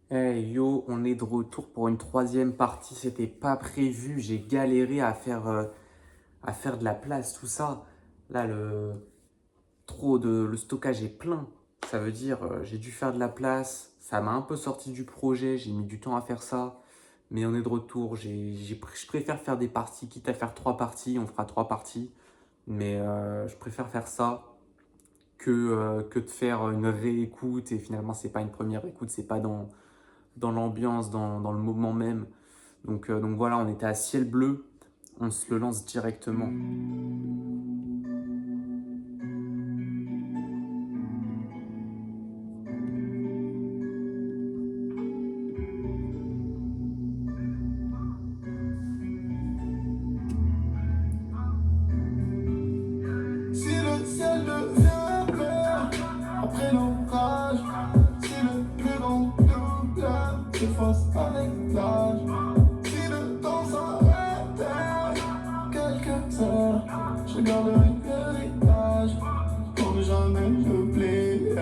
Hey yo, on est de retour pour une troisième partie. C'était pas prévu. J'ai galéré à faire de la place, tout ça. Là, le stockage est plein. Ça veut dire j'ai dû faire de la place. Ça m'a un peu sorti du projet. J'ai mis du temps à faire ça. Mais on est de retour. Je préfère faire des parties, quitte à faire trois parties. On fera trois parties. Mais je préfère faire ça que de faire une réécoute. Et finalement, c'est pas une première écoute. C'est pas dans l'ambiance, dans le moment même. Donc voilà, on était à ciel bleu, on se le lance directement. Si le ciel devient bleu après l'orage, si le plus grand douleur s'efface avec l'âge, si le temps s'arrêtait quelques heures, je garderai l'héritage pour ne jamais oublier.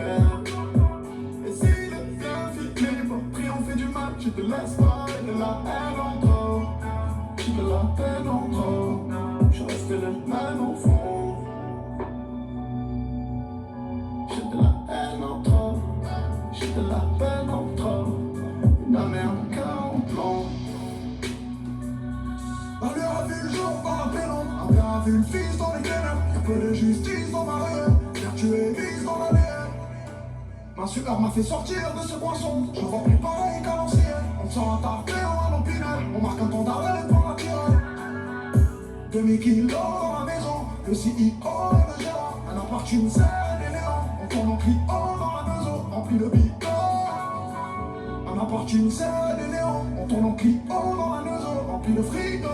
Et si le bien filé pour triompher du mal, j'ai de l'espoir et de la haine en trop, j'ai de la peine en trop, je reste le même au fond. J'ai de la haine en trop, j'ai de la peine en trop, une américain en plomb. Ma mère a vu le jour dans la pénombre, ma mère a vu le fils dans les ténèbres. Y'a peu de justice dans ma rue, vertu et vice dans la l'ADN. Ma sueur m'a fait sortir de ce poisson, je vois plus pareil qu'à l'ancienne. On sort un tarpé en un opinel, on marque un temps d'arrêt pour la tirer. 2000 kilos dans la maison, le CEO et le gérant. Un appart, une scène et néant, on tourne en Clio dans la maison, rempli de bigot. Un appart, une scène et néant, on tourne en Clio dans la maison, rempli de frigo.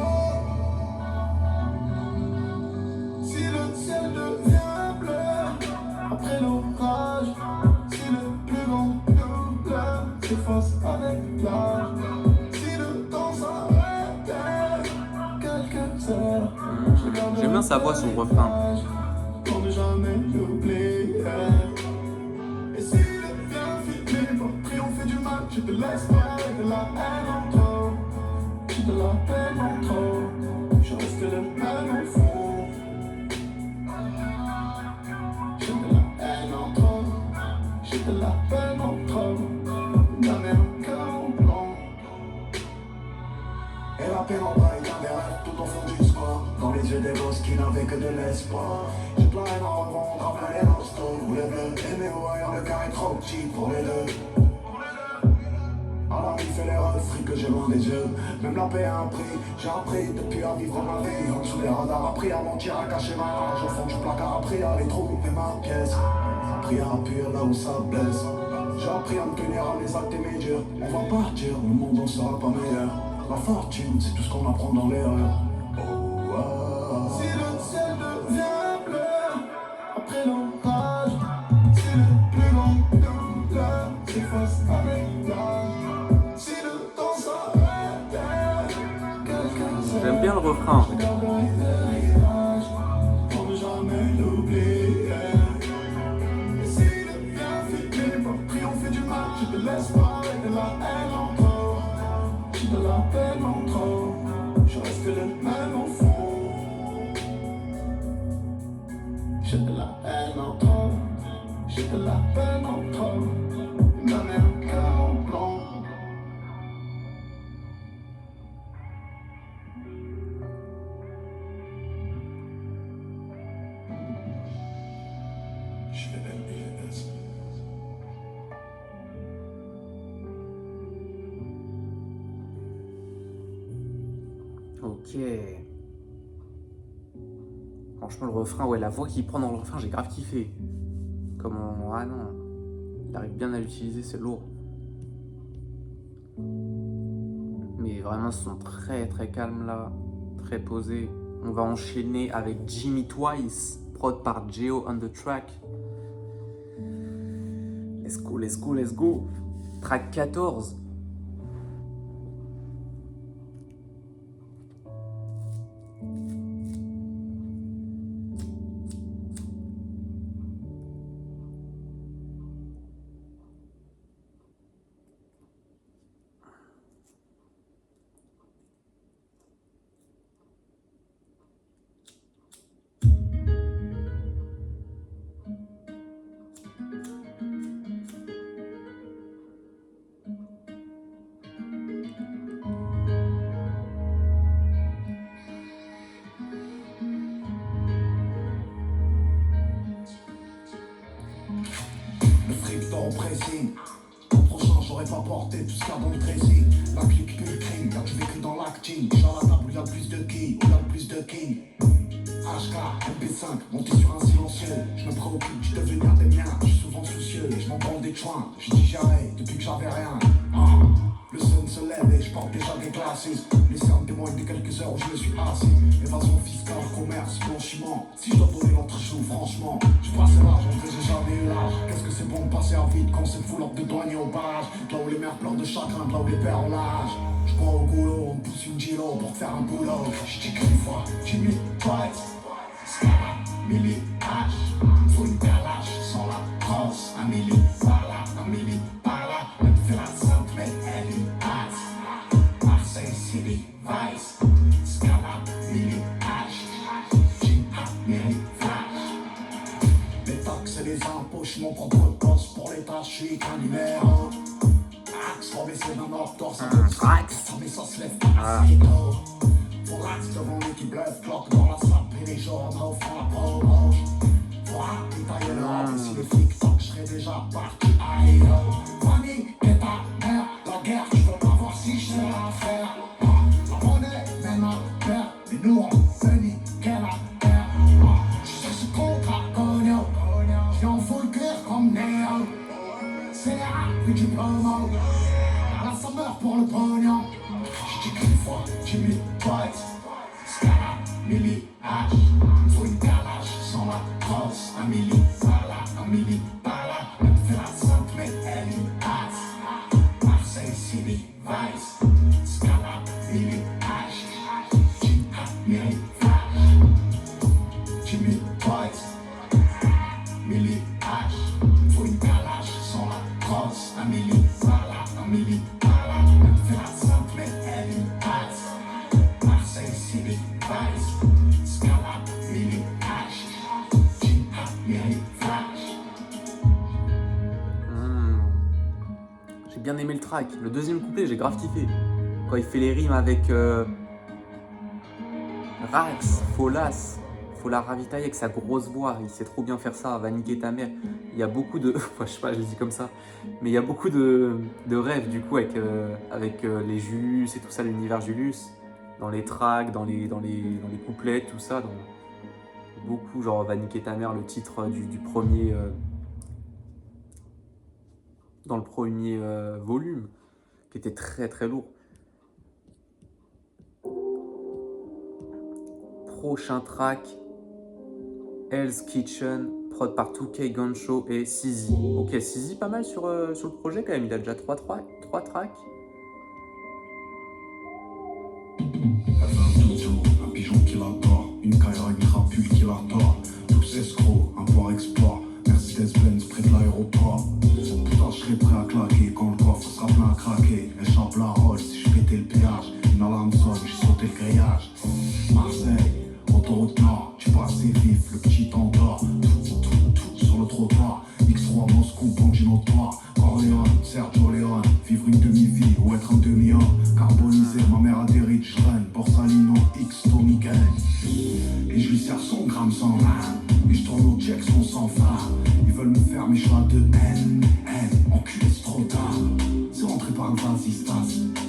Si le ciel devient bleu après l'orage, si le plus grand douleur s'efface avec l'âge, si le temps s'arrêtait quelques heures, je garderai J'aime bien sa voix, son refrain. l'héritage pour ne jamais l'oublier. Et si le bien filé pour triompher du mal, j'ai de l'espoir et de la haine en trop, j'ai de la peine en trop, je reste le même au fond. J'ai de la haine en trop, j'ai de la peine en trop, une américain en blanc. Et la peine en braille d'un des rêves tout au fond du score, dans les yeux des gosses qui n'avaient que de l'espoir. J'ai plein à revendre, à plein les nostos, vous les bleus, aimez ou ailleurs, le carré trop petit pour les deux. Alors il fait les refrains que j'ai loin des yeux. Même la paix a un prix, j'ai appris depuis à vivre ma vie. En dessous des radars, appris à mentir, à cacher ma rage. Au fond du placard, appris à aller trouver ma pièce. Appris à appuyer là où ça blesse. J'ai appris à me tenir à mes actes et mes durs. On va partir, le monde en sera pas meilleur. La fortune, c'est tout ce qu'on apprend dans l'erreur. Oh, ah. Si le ciel devient bleu après l'orage, si le plus grand douleur s'efface avec l'âge, si le temps s'arrêtait quelques J'aime bien le heures, refrain. je garderai l'héritage pour ne jamais l'oublier. Et si le bien filé pour triompher du mal, j'ai de l'espoir et de la haine en trop, j'ai de la peine en trop, je reste le même au fond. J'ai de la haine en trop, j'ai de la peine en trop, une américain en blanc. Je vais LBS. Ok. Franchement, le refrain, ouais, la voix qu'il prend dans le refrain, j'ai grave kiffé. Comment. Ah non. Il arrive bien à l'utiliser, c'est lourd. Mais vraiment, ils sont très très calmes là. Très posés. On va enchaîner avec Jimmy Twice, prod par Geo on the track. Let's go, let's go, let's go. Track 14. j'aurais pas porté tout ce qu'il y a dans le dressing. La clique puis le crime, y'a du vécu dans l'acting. J'suis à la table où y'a le plus de qui, où y'a le plus de king. HK, MP5, monté sur un silencieux. Je me préoccupe du devenir des miens. Je suis souvent soucieux et je m'en prends des joints. Je dis jamais depuis que j'avais rien. Le sun se lève et je porte déjà des glasses. Les cernes témoignent de quelques heures où je me suis assis. Évasion fiscale, commerce, blanchiment. Si je dois donner l'entre-joue, franchement, je passe l'âge, en vrai j'ai jamais eu l'âge. Qu'est-ce que c'est bon de passer à vide quand c'est fou l'ordre de douanier au barrage. De là où les mères pleurent de chagrin, de là où les pères ont l'âge. Je crois au goulot, on me pousse une gilo pour faire un boulot. Je dis qu'une fois, Jimmy Twice, Scala, Milli, H. Faut une calage sans la crosse. Un milli, par là, un milli, par là. Elle fait la sainte, mais elle y passe. Marseille, City, Vice, Scala, Milli, H. Jimmy, Milli, Flash. Les taxes et les impôts, j'suis mon propre boss. Pour l'État, j'suis qu'un numéro. Axe, rebaisser d'un octor, ça mais ça se lève pas si tôt. Faut l'axe devant l'équipe lève, cloque dans la sape et les journaux font la promo. Faut détailler l'ordre, si les flics toquent, j'serais déjà parti aïe. Fanny, et ta mère, la guerre, tu veux pas voir si j'sais la faire. La monnaie, même à père, mais nous on veut niquer la terre. J'sais ce contrat, cogno, j'viens en full cuir comme Néo. C'est là, puis du promo. La saveur pour le pognon. J'dis qu'une fois, Jimmy Twice, Scala, Milli, H. Faut une calage sans la crosse. Un milli, par là, un milli, par là. Elle fait la sainte, mais elle y passe. Marseille, City, Vice, Scala, Milli, H. Jimmy, Milli, Flash. Jimmy Twice, Milli, H. Faut une calage sans la crosse. Un milli, par là, un milli, par là. Elle fait la sainte, mais elle y passe. Marseille, City, Vice, Scala, Milli, H. Jimmy, Milli, Flash. J'ai bien aimé le track. Le deuxième couplet, j'ai grave kiffé. Quand il fait les rimes avec Rax, Folas, faut la ravitailler avec sa grosse voix. Il sait trop bien faire ça, va niquer ta mère. Il y a beaucoup de. Enfin, je sais pas, je le dis comme ça. Mais il y a beaucoup de rêves du coup avec les Julius et tout ça, l'univers Julius. Dans les tracks, dans les couplets, tout ça. Donc, beaucoup, genre va niquer ta mère, le titre du premier. Dans le premier volume, qui était très très lourd. Prochain track, Hell's Kitchen, prod par 2K Guncho et Sizi. Ok, Sizi pas mal sur le projet quand même, il a déjà 3 tracks. Elle fait un toutou, un pigeon qui l'adore. Une caillère, une crapule qui l'adore. Tous escrocs, un port export. Mercedes-Benz près de l'aéroport. Putain, je serais prêt à claquer quand le coffre sera plein à craquer. Échappe la Rolls si je pétais le péage. Une alarme sonne, j'ai sauté le grillage. Marseille, autoroute nord, tu passé vif, le petit t'endort. Tout sur le trottoir. X3 Moscou, bandit notoire. Corleone, Sergio Leone. Vivre une demi-vie ou être un demi-homme. Carbonisé, ma mère a des rich run. Borsalino, X, Tommy Gang. Et je lui sers son gramme sans rame. Et je tourne au check son sang phare. Ils veulent me faire mes choix de haine. Enculé, c'est trop tard. C'est rentré par le vasistas.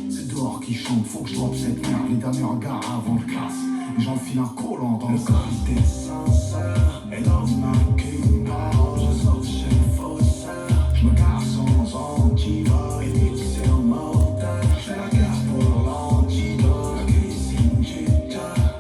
C'est dehors qui chante, faut que je drop cette merde. Les derniers regards avant le casse. Et j'enfile un collant dans le qualité sincère. Et là on a qu'une barre. Je sors chez le faussaire. Je me gare sans antidote. Et vite c'est un mortel. Je fais la guerre pour l'antidote. La cuisine du diable.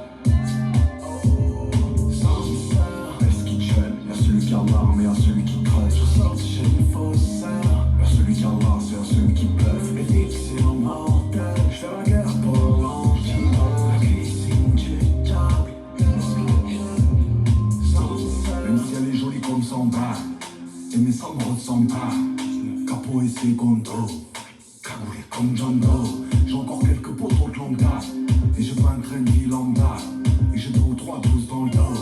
Sincère. Hell's Kitchen. Y'a celui qui a l'arme et y'a celui qui creuse. Je sors chez le faussaire. Y'a celui qui a l'arme et y'a celui qui bluffe. Et vite c'est un mortel. Je fais la guerre pour l'antidote. La cuisine du diable. Même si elle est jolie comme Sandra, aimer ça me ressemble pas. Capo et Segundo, cagoulé comme John Doe. J'ai encore quelques poteaux de longue date. Et j'ai pas un train de vie lambda. Et j'ai 2 ou 3 douces dans le dos.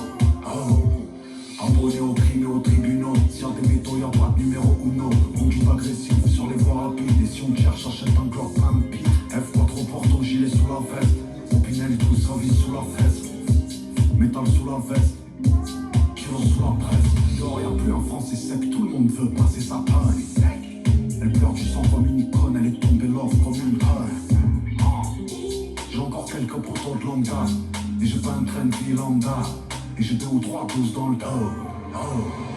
Abonné aux crimes et aux tribunaux. S'il y a des métaux, y'a pas de numéro uno. Conduite agressive sur les voies rapides. Et si on te cherche, achète un Glock plein de piles. F4 Porto, gilet sous la veste. Opinel, tout sa vie sous la fesse. Métal sous la veste. Kilo sous la presse. Dehors y'a plus un français sec. Tout le monde veut passer sa paille. Elle pleure du sang comme une icône. lambda. Et j'ai pas une traîne vie lambda. Et j'ai 2 ou 3 gousses dans le dos.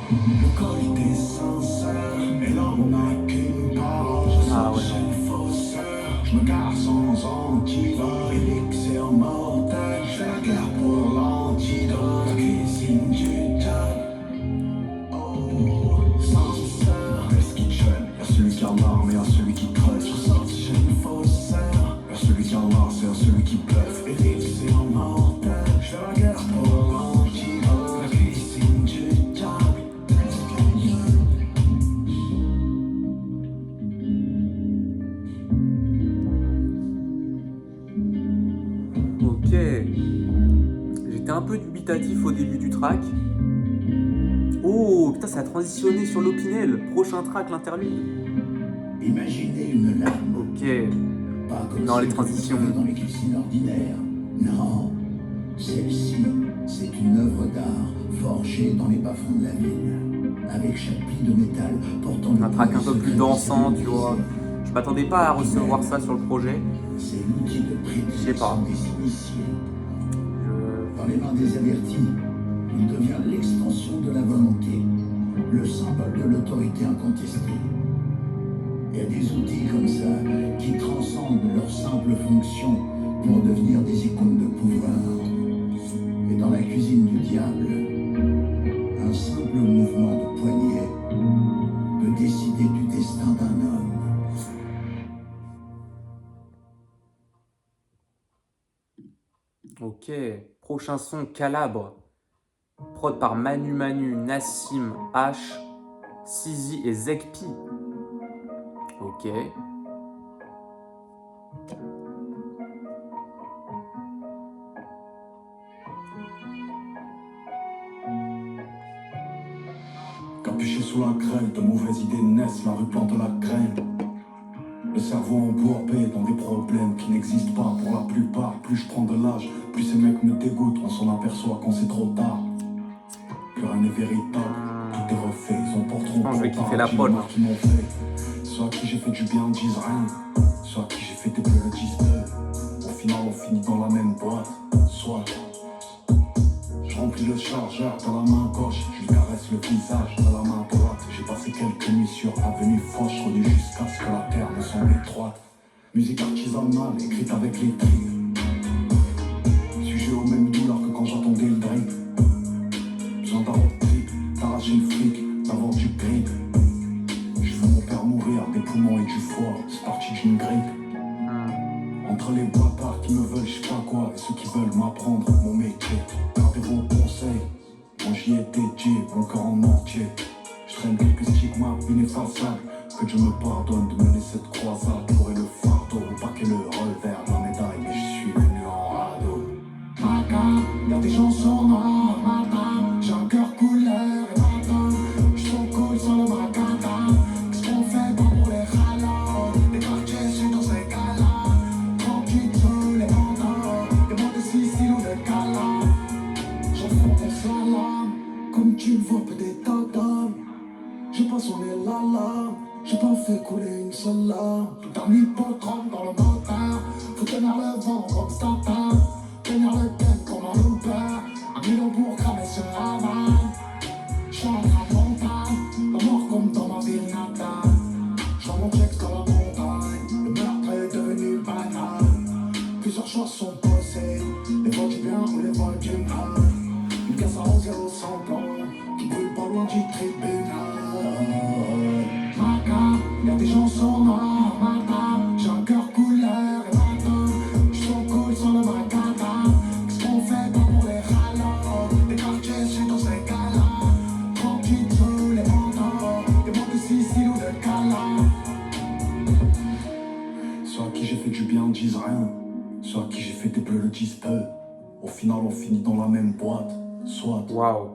Le col était sincère. Et là on a qu'une part. Je Ah sens ouais. j'ai le faussaire. Je me gare sans antivol. Élixir mortel. Je fais la guerre pour l'antidote. La cuisine du diable. Oh, sincère. Est-ce qu'il gêne? Y'a celui qui a l'arme et y'a celui qui creuse. Je sens j'ai le faussaire. Y'a celui qui a l'arme et y'a celui qui bluffe. Élixir mortel. Je fais la guerre pour l'antidote. La cuisine du diable. Ok. J'étais un peu dubitatif au début du track. Oh, putain, ça a transitionné sur l'Opinel. Prochain track, l'interlude. Imaginez une larme, Ok. pas comme Non, les celle que vous transitions. trouvez dans les cuisines ordinaires. Non, celle-ci, c'est une œuvre d'art forgée dans les bas-fonds de la ville, avec chaque pli de métal portant Un track un peu plus dansant, tu vois. Je m'attendais pas à recevoir ça sur le projet. C'est l'outil de Je sais pas. prédilection des initiés. Je- Dans les mains des avertis, il devient l'extension de la volonté, le symbole de l'autorité incontestée. Il y a des outils comme ça qui transcendent leur simple fonction pour devenir des icônes de pouvoir. Et dans la cuisine du diable, un simple mouvement de poignet peut décider du destin d'un homme. Ok. Prochain son, Calabre. Prod par Manu Manu, Nassim, H, Sizi et Zekpi. Ok. Capuché sous la grêle, de mauvaises idées naissent, la rue plante la graine. Le cerveau embourbé dans des problèmes qui n'existent pas pour la plupart. Plus je prends de l'âge, plus ces mecs me dégoûtent, on s'en aperçoit quand c'est trop tard. Plus rien n'est véritable, tout est refait, ils ont pour trop pense que je vais kiffer la prod, là. qui m'ont fait. Soit à qui j'ai fait du bien disent rien, soit à qui j'ai fait des bleus disent peu. Au final on finit dans la même boîte, soit. Je remplis le chargeur de la main gauche, je lui caresse le visage de la main droite. J'ai passé quelques nuits sur avenue Foch, revenu jusqu'à ce que la terre me semble étroite. Musique artisanale, écrite avec les tripes. Sujet aux mêmes douleurs que quand j'attendais le drink. Besoin d'un road trip, d'arracher le fric, d'avoir du grip. Je veux mon père mourir, des poumons et du foie, c'est parti d'une grippe. Entre les bâtards qui me veulent je sais pas quoi et ceux qui veulent m'apprendre mon métier. Gardez vos conseils, moi j'y ai dédié mon cœur en entier. Je traîne quelques stigmas ineffaçables, que Dieu me pardonne de mener cette croisade. J'aurai le fardeau, au paquet le revers, la médaille, mais je suis venu en radeau. Maca, y'a des gens sur moi, matin, j'ai un cœur couleur et matin. Je suis cool sur le macadam, qu'est-ce qu'on fait pas pour les râleurs? Les quartiers, je suis dans ces cas-là. Tranquille sous les mandats, des mots de Sicile ou de Cala. J'enfonce des slalom, comme tu le vois, peu des tas d'hommes. J'ai pas sonné l'alarme, j'ai pas fait couler une seule larme. Tout un hippodrome dans le moteur, faut tenir le vent comme Statin. Tenir le tête comme un looper, un million pour cramer sur la main. J'suis en train de montagne, la mort comme dans ma ville natale. J'vends mon check dans la montagne, le meurtre est devenu banal. Plusieurs choix sont posés, les vols du bien ou les vols du mal. Une caisse arrosée au semblant, qui brûle pas loin du tribunal. Maca, y'a des gens sur moi, matin, j'ai un cœur couleur et matin. J'suis cool sur le macadam, qu'est-ce qu'on fait pas pour les râleurs? Les quartiers, j'suis dans ces cas-là. Tranquille sous les mandats, des mots de Sicile ou de Cala. Soit à qui j'ai fait du bien disent rien, soit à qui j'ai fait des bleus le disent peu. Au final on finit dans la même boîte, soit. Waouh.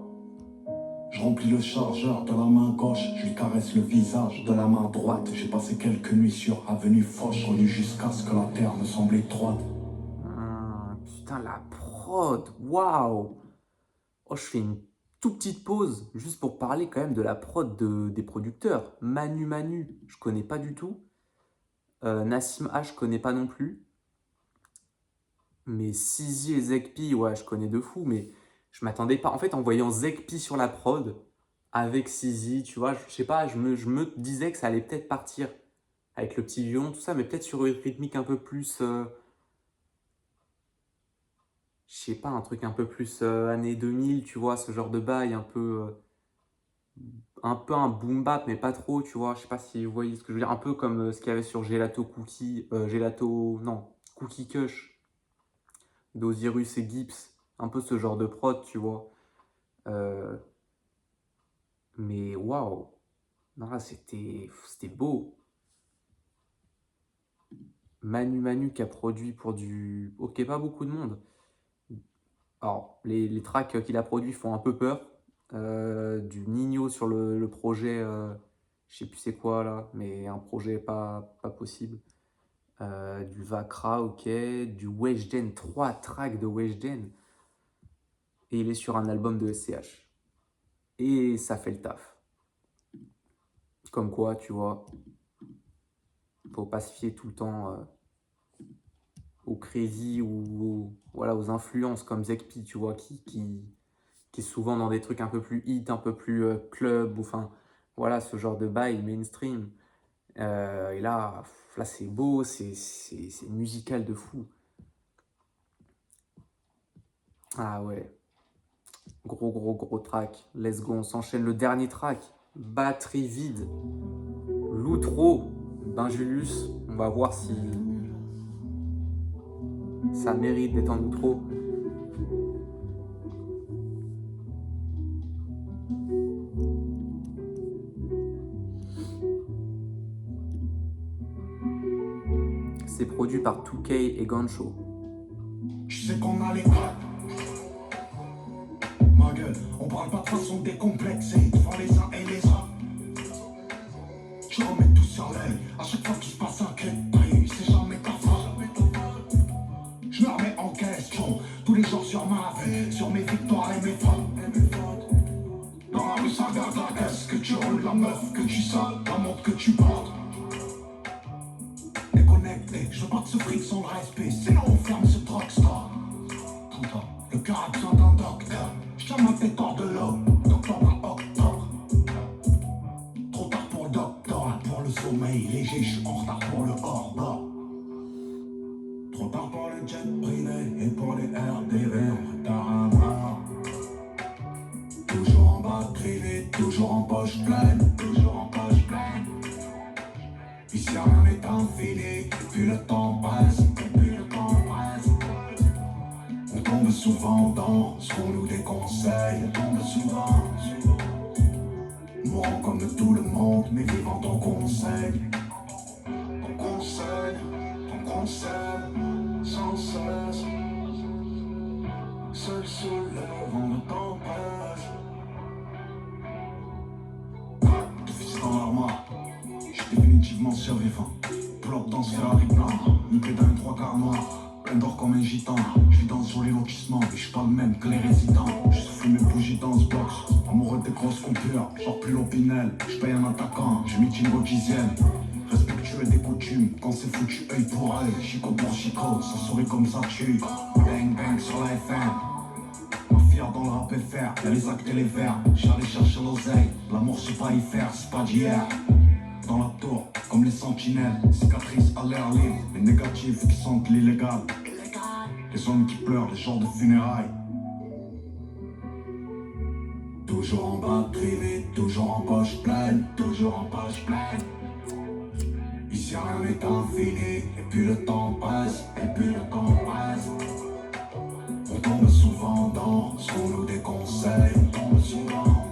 Je remplis le chargeur de la main gauche, je lui caresse le visage de la main droite. J'ai passé quelques nuits sur avenue Foch, revenu jusqu'à ce que la terre me semble étroite. Putain, la prod. Waouh. Oh, je fais une toute petite pause juste pour parler quand même de la prod des producteurs. Manu Manu, je connais pas du tout. Nassim H, je connais pas non plus. Mais Sizi et Zekpi, ouais, je connais de fou, mais je m'attendais pas. En fait, en voyant Zekpi sur la prod, avec Sizi, tu vois, je sais pas, je me disais que ça allait peut-être partir avec le petit violon, tout ça, mais peut-être sur une rythmique un peu plus, je sais pas, un truc un peu plus années 2000, tu vois, ce genre de bail, un peu un boom bap, mais pas trop, tu vois. Je sais pas si vous voyez ce que je veux dire, un peu comme ce qu'il y avait sur Gelato Cookie, Gelato, non, Cookie Kush d'Osiris et Gibbs, un peu ce genre de prod, tu vois. Euh, mais waouh, non, là, c'était beau. Manu Manu qui a produit pour du. Ok, pas beaucoup de monde. Alors, les tracks qu'il a produits font un peu peur. Du Nino sur le projet, je sais plus c'est quoi là, mais un projet pas possible. Du Vakra, ok. Du Weshden, 3 tracks de Weshden. Et il est sur un album de SCH. Et ça fait le taf. Comme quoi, tu vois, faut pas se fier tout le temps au crédit ou voilà, aux influences comme Zekpi, tu vois, qui est souvent dans des trucs un peu plus hit, un peu plus club, ou enfin, voilà, ce genre de bail mainstream. Et là c'est beau, c'est musical de fou. Ah ouais, gros track. Let's go, on s'enchaîne le dernier track. Batterie vide. L'outro d'un Julius. On va voir si ça mérite d'être en outro. C'est produit par 2K et Gancho. Je sais qu'on a les codes. Ma gueule, on parle pas de façon décomplexée devant les uns et les autres. Je remets tout sur l'œil. À chaque fois qu'il se passe un clé de prix, c'est jamais ta faute. Je me remets en question tous les jours sur ma vie, sur mes victoires et mes fautes. Dans la rue, ça regarde la caisse que tu roules, la meuf que tu sors, la montre que tu portes. Déconnecté, je veux pas de ce fric sans le respect, sinon on ferme ce drugstore. Putain, le cœur a besoin d'un docteur. Je tiens ma tête hors de l'eau, d'octobre à octobre. Trop tard pour le doctorat, pour le sommeil léger, je suis en retard pour le hors-bord. Trop tard pour le jet privé et pour les RDV, en retard à mort. Toujours en bas privé, toujours en poche pleine, toujours en poche pleine. Ici rien n'est infini, et puis le temps passe, et puis le temps passe. On tombe souvent dans ce qu'on nous déconseille, on tombe souvent. Mourant comme tout le monde, mais vivant ton conseil. Ton conseil, sans cesse. Seul sous le vent, le temps passe. Tout fils dans l'armoire, je suis définitivement survivant. Plop dans ce Ferrari blanc, niqué d'un 3/4 noir. Plein d'or comme un gitan, je vis dans sur les lotissements, mais je suis pas le même que les résidents. Je fume mes bougies dans ce box, amoureux des grosses coupures, genre plus l'opinel, je paye un attaquant, je mets une dizaine. Respectueux des coutumes, quand c'est foutu œil pour œil, chico pour chico, ça sourit comme ça tue. Bang bang sur la FM, ma fière dans le rap FR, y'a les actes et les vers, j'allais chercher l'oseille, l'amour c'est pas y faire, c'est pas d'hier. Dans la tour, comme les sentinelles, cicatrices à l'air libre, les négatifs qui sentent l'illégal. Les hommes qui pleurent, les jours de funérailles. Toujours en bas privé, toujours en poche pleine, toujours en poche pleine. Ici rien n'est infini, et puis le temps passe, et puis le temps passe. On tombe souvent dans ce qu'on nous déconseille, on tombe souvent.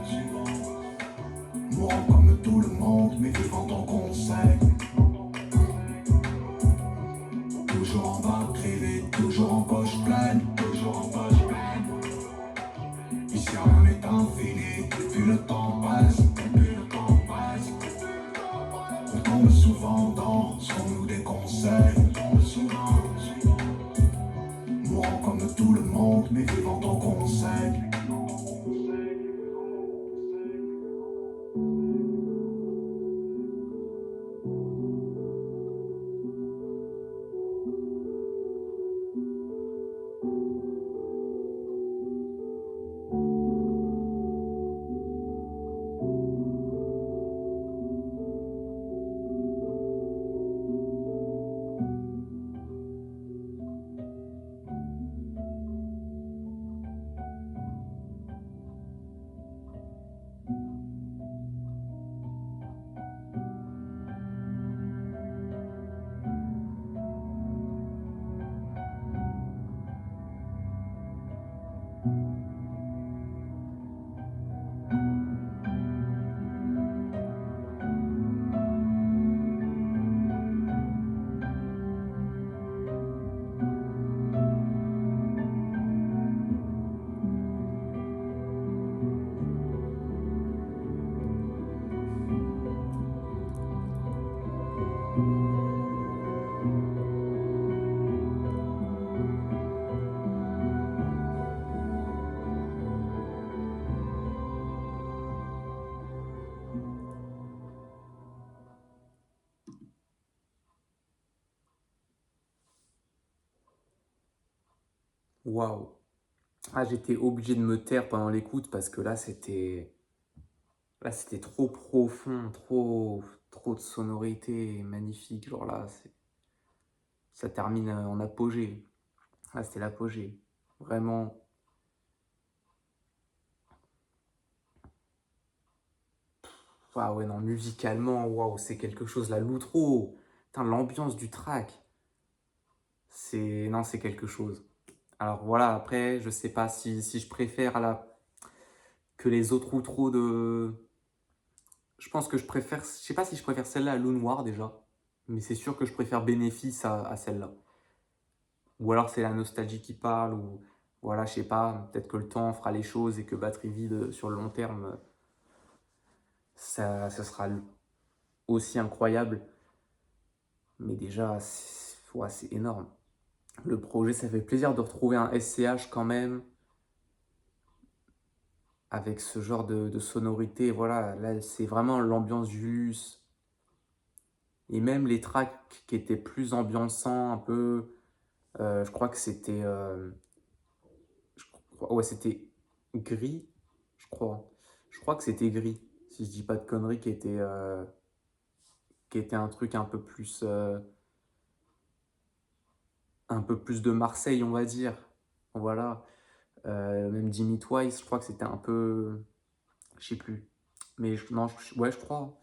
Mourant comme tout le monde, mais vivant ton conseil. Toujours en bas privé, toujours en poche pleine, toujours en poche pleine. Ici rien n'est infini, et puis le temps passe, et puis le temps passe. On tombe souvent dans ce qu'on nous déconseille, on tombe souvent. Mourant comme tout le monde, mais vivant ton conseil. Waouh. Ah, j'étais obligé de me taire pendant l'écoute parce que là, c'était trop profond, trop de sonorité magnifique. Genre là, ça termine en apogée. Là, c'était l'apogée. Vraiment. Ah ouais, non, musicalement, waouh, c'est quelque chose. La l'outro, putain, l'ambiance du track, non, c'est quelque chose. Alors voilà, après, je sais pas si je préfère que les autres outros de. Je pense que je préfère. Je sais pas si je préfère celle-là à Loup Noir déjà. Mais c'est sûr que je préfère Bénéfice à celle-là. Ou alors c'est la nostalgie qui parle, ou voilà, je sais pas, peut-être que le temps fera les choses et que batterie vide sur le long terme, ça sera aussi incroyable. Mais déjà, ouais, c'est énorme. Le projet, ça fait plaisir de retrouver un SCH quand même, avec ce genre de sonorité. Voilà, là, c'est vraiment l'ambiance Julius. Et même les tracks qui étaient plus ambiançants, un peu. Je crois que c'était. Ouais, c'était gris, je crois. Je crois que c'était gris, si je dis pas de conneries, qui était un truc un peu plus de Marseille, on va dire. Voilà. Même Jimmy Twice, je crois que c'était un peu. Je sais plus. Mais non, ouais, je crois.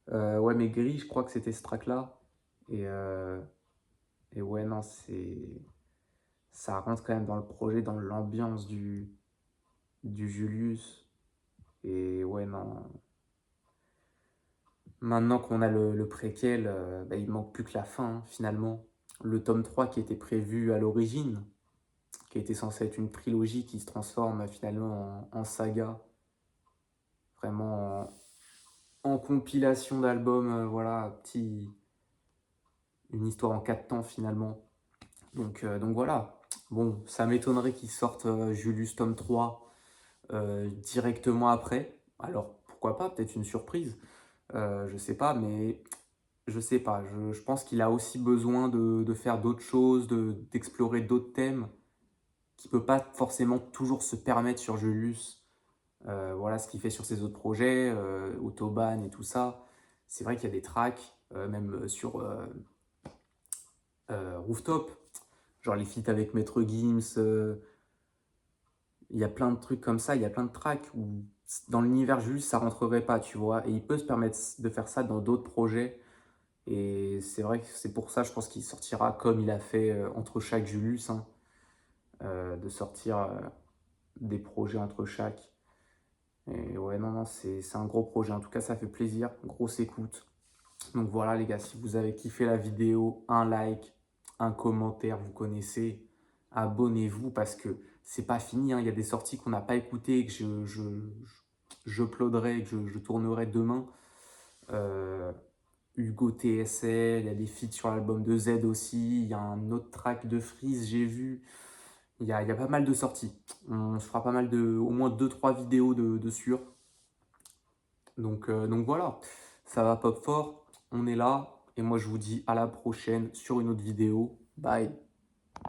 Ouais, mais gris, je crois que c'était ce track-là. Et, euh, et ouais, non, ça rentre quand même dans le projet, dans l'ambiance du Julius. Et ouais, non. Maintenant qu'on a le préquel, bah, il manque plus que la fin, hein, finalement. Le tome 3 qui était prévu à l'origine, qui était censé être une trilogie qui se transforme finalement en saga, vraiment en compilation d'albums, voilà, une histoire en 4 temps finalement. Donc voilà. Bon, ça m'étonnerait qu'ils sortent Julius tome 3 directement après. Alors pourquoi pas, peut-être une surprise. Je sais pas, mais je sais pas. Je pense qu'il a aussi besoin de faire d'autres choses, d'explorer d'autres thèmes qu'il peut pas forcément toujours se permettre sur Julius. Voilà ce qu'il fait sur ses autres projets, Autobahn et tout ça. C'est vrai qu'il y a des tracks, même sur Rooftop, genre les feats avec Maître Gims, il y a plein de trucs comme ça, il y a plein de tracks où dans l'univers Julius ça rentrerait pas, tu vois, et il peut se permettre de faire ça dans d'autres projets, et c'est vrai que c'est pour ça, je pense qu'il sortira comme il a fait entre chaque Julius, hein, de sortir des projets entre chaque. Et ouais, non, non, c'est un gros projet, en tout cas ça fait plaisir, grosse écoute. Donc voilà les gars, si vous avez kiffé la vidéo, un like, un commentaire, vous connaissez, abonnez-vous parce que c'est pas fini, hein. Il y a des sorties qu'on n'a pas écoutées et que je uploaderai, que je tournerai demain. Euh, Hugo TSL, il y a des feats sur l'album de Z aussi, il y a un autre track de Freeze, j'ai vu. Il y a pas mal de sorties. On se fera pas mal au moins deux trois vidéos de sûr. Donc voilà, ça va pop fort, on est là, et moi je vous dis à la prochaine sur une autre vidéo. Bye.